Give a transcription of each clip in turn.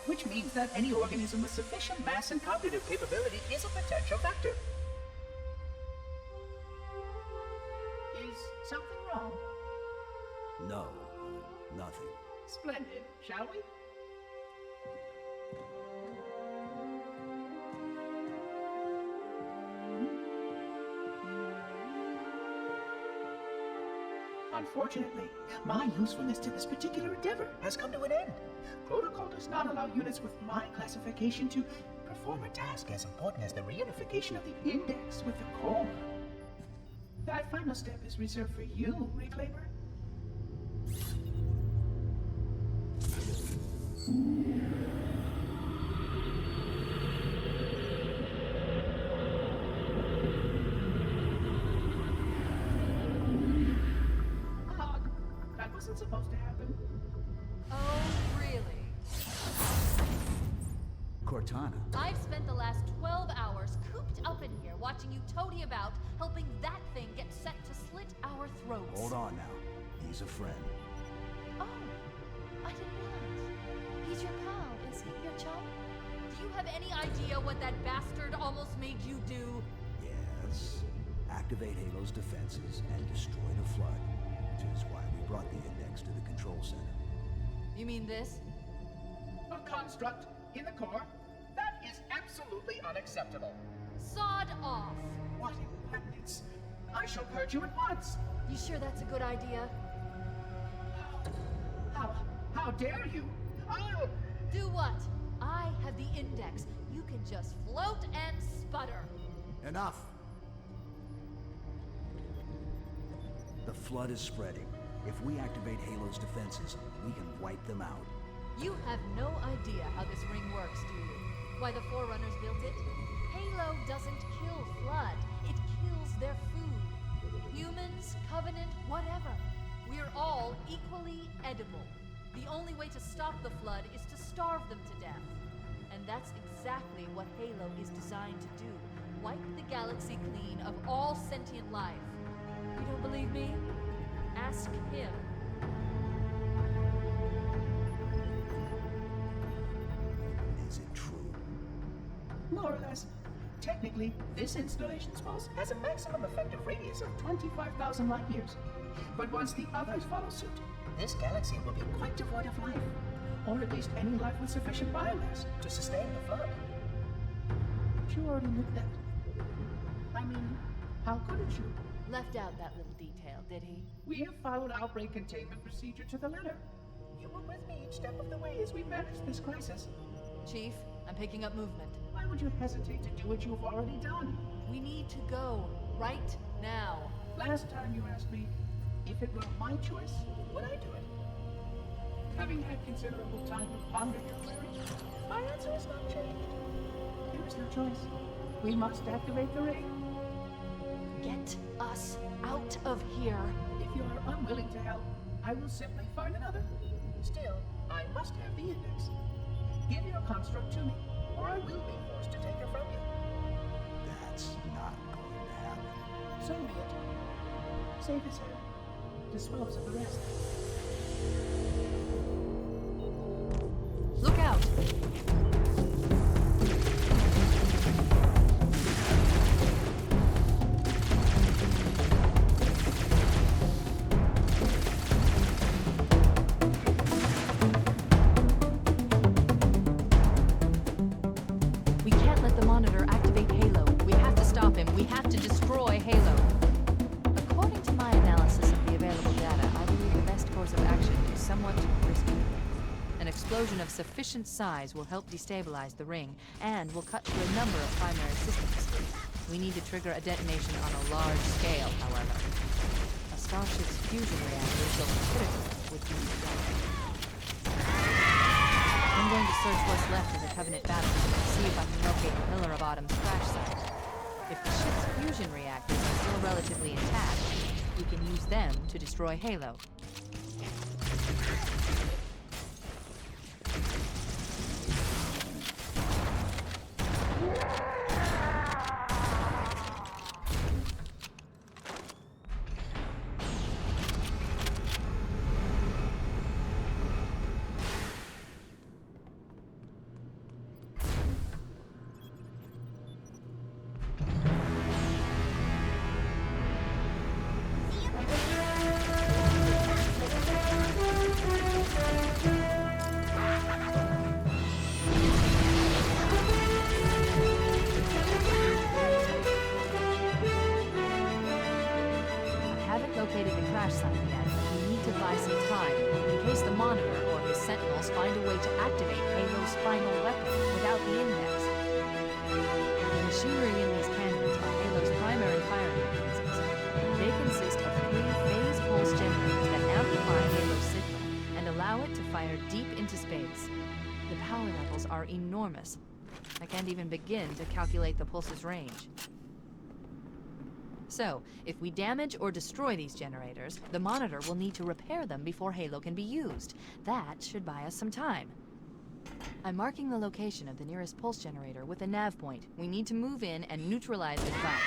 which means that any organism with sufficient mass and cognitive capability is a potential vector. Is something wrong? No, nothing. Splendid, shall we? Unfortunately, my usefulness to this particular endeavor has come to an end. Protocol does not allow units with my classification to perform a task as important as the reunification of the index with the core. That final step is reserved for you, Reclaimer. That wasn't supposed to happen. Oh, really? Cortana. I've spent the last 12 hours cooped up in here watching you toady about, helping that thing get set to slit our throats. Hold on now. He's a friend. Oh, I didn't realize. He's your pal, is he? Your chum? Do you have any idea what that bastard almost made you do? Yes. Activate Halo's defenses and destroy the flood, which is why we brought the index to the control center. You mean this? A construct in the core? That is absolutely unacceptable. Sod off! What impertinence! I shall purge you at once! You sure that's a good idea? How dare you? I'll... Do what? I have the index. You can just float and sputter. Enough! The flood is spreading. If we activate Halo's defenses, we can wipe them out. You have no idea how this ring works, do you? Why the Forerunners built it? Halo doesn't kill Flood. It kills their food. Humans, Covenant, whatever. We're all equally edible. The only way to stop the Flood is to starve them to death. And that's exactly what Halo is designed to do. Wipe the galaxy clean of all sentient life. You don't believe me? Ask him. Is it true? More or less. Technically, this installation's pulse has a maximum effective radius of 25,000 light years. But once the others follow suit, this galaxy will be quite devoid of life. Or at least any life with sufficient biomass to sustain the flood. But you already knew that. I mean, how couldn't you? Left out that little detail, did he? We have followed outbreak containment procedure to the letter. You were with me each step of the way as we managed this crisis. Chief, I'm picking up movement. Why would you hesitate to do what you've already done? We need to go. Right now. Last time you asked me if it were my choice, would I do it? Having had considerable time to ponder your query, my answer has not changed. There is no choice. We must activate the ring. Get us out of here. If you are unwilling to help, I will simply find another. Still, I must have the index. Give your construct to me, or I will be forced to take it from you. That's not going to happen. So be it. Save his head. Dispose of the rest. Look out! We can't let the monitor activate Halo. We have to stop him. We have to destroy Halo. According to my analysis of the available data, I believe the best course of action is somewhat risky. An explosion of sufficient size will help destabilize the ring, and will cut through a number of primary systems. We need to trigger a detonation on a large scale, however. A starship's fusion reactor built critical would be required. I'm going to search what's left of the Covenant battle and see if I can locate the Pillar of Autumn's crash site. If the ship's fusion reactors are still relatively intact, we can use them to destroy Halo. crash site yet. We need to buy some time, in case the Monitor or his Sentinels find a way to activate Halo's final weapon without the index. The machinery in these cannons are Halo's primary firing mechanisms. They consist of 3 phase pulse generators that amplify Halo's signal and allow it to fire deep into space. The power levels are enormous. I can't even begin to calculate the pulse's range. So, if we damage or destroy these generators, the Monitor will need to repair them before Halo can be used. That should buy us some time. I'm marking the location of the nearest pulse generator with a nav point. We need to move in and neutralize the device.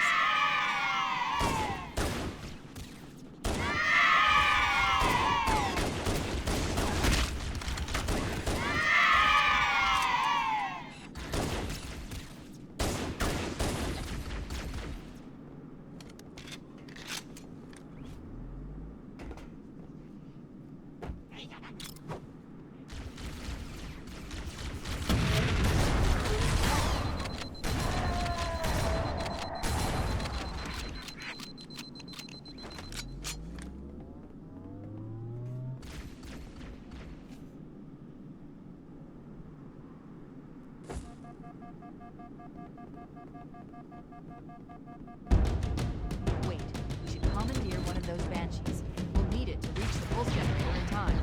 Wait, we should commandeer one of those Banshees. We'll need it to reach the pulse generator in time.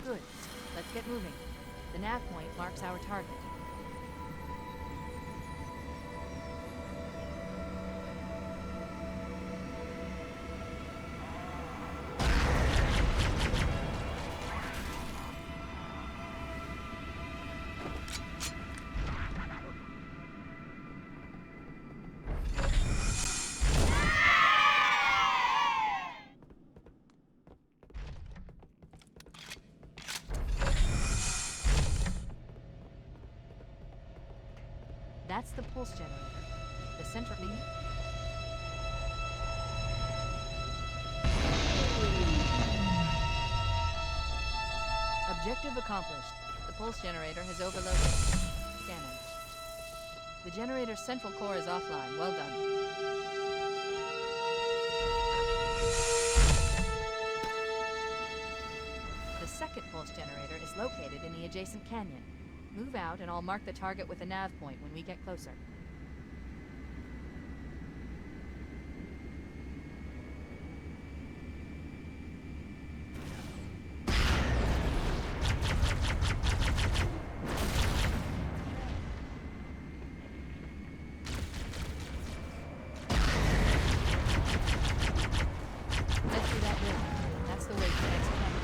Good. Let's get moving. The nav point marks our target. That's the pulse generator. The center lead. Objective accomplished. The pulse generator has overloaded. Scanning. The generator's central core is offline. Well done. The second pulse generator is located in the adjacent canyon. Move out and I'll mark the target with a nav point when we get closer. Head through that door. That's the way to the next canyon.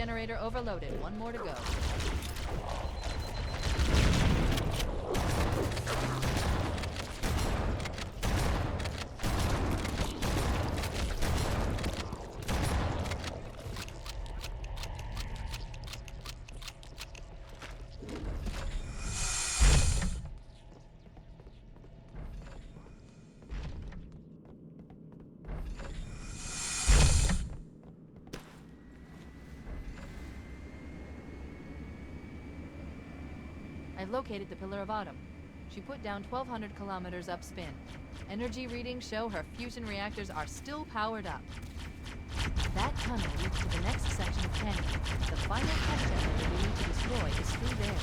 generator overloaded. One more to go. I've located the Pillar of Autumn. She put down 1,200 kilometers upspin. Energy readings show her fusion reactors are still powered up. That tunnel leads to the next section of canyon. The final test generator we need to destroy is through there.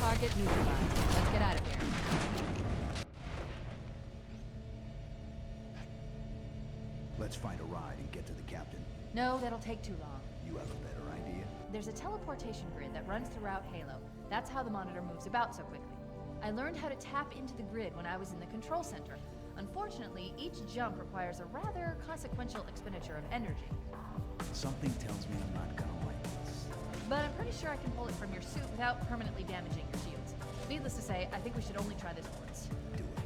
Target neutralized. Let's get out of here. Let's find a ride and get to the captain. No, that'll take too long. You have a better idea? There's a teleportation grid that runs throughout Halo. That's how the monitor moves about so quickly. I learned how to tap into the grid when I was in the control center. Unfortunately, each jump requires a rather consequential expenditure of energy. Something tells me I'm not gonna like this. But I'm pretty sure I can pull it from your suit without permanently damaging your shields. Needless to say, I think we should only try this once. Do it.